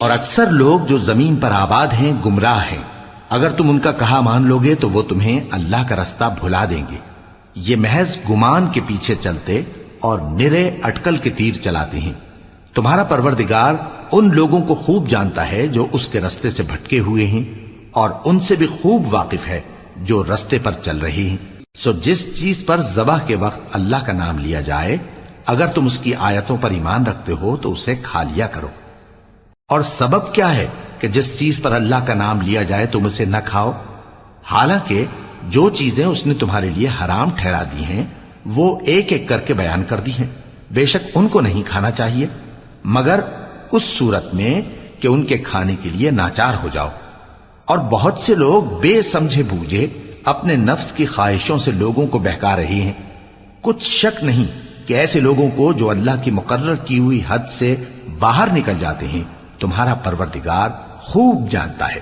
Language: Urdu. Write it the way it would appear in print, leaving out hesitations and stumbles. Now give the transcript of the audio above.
اور اکثر لوگ جو زمین پر آباد ہیں گمراہ ہیں، اگر تم ان کا کہا مان لوگے تو وہ تمہیں اللہ کا رستہ بھلا دیں گے۔ یہ محض گمان کے پیچھے چلتے اور نرے اٹکل کے تیر چلاتے ہیں۔ تمہارا پروردگار ان لوگوں کو خوب جانتا ہے جو اس کے رستے سے بھٹکے ہوئے ہیں، اور ان سے بھی خوب واقف ہے جو رستے پر چل رہی ہیں۔ سو جس چیز پر ذبح کے وقت اللہ کا نام لیا جائے، اگر تم اس کی آیتوں پر ایمان رکھتے ہو تو اسے کھا لیا کرو۔ اور سبب کیا ہے کہ جس چیز پر اللہ کا نام لیا جائے تم اسے نہ کھاؤ؟ حالانکہ جو چیزیں اس نے تمہارے لیے حرام ٹھہرا دی ہیں وہ ایک ایک کر کے بیان کر دی ہیں، بے شک ان کو نہیں کھانا چاہیے مگر اس صورت میں کہ ان کے کھانے کے لیے ناچار ہو جاؤ۔ اور بہت سے لوگ بے سمجھے بوجھے اپنے نفس کی خواہشوں سے لوگوں کو بہکا رہے ہیں۔ کچھ شک نہیں کہ ایسے لوگوں کو جو اللہ کی مقرر کی ہوئی حد سے باہر نکل جاتے ہیں تمہارا پروردگار خوب جانتا ہے۔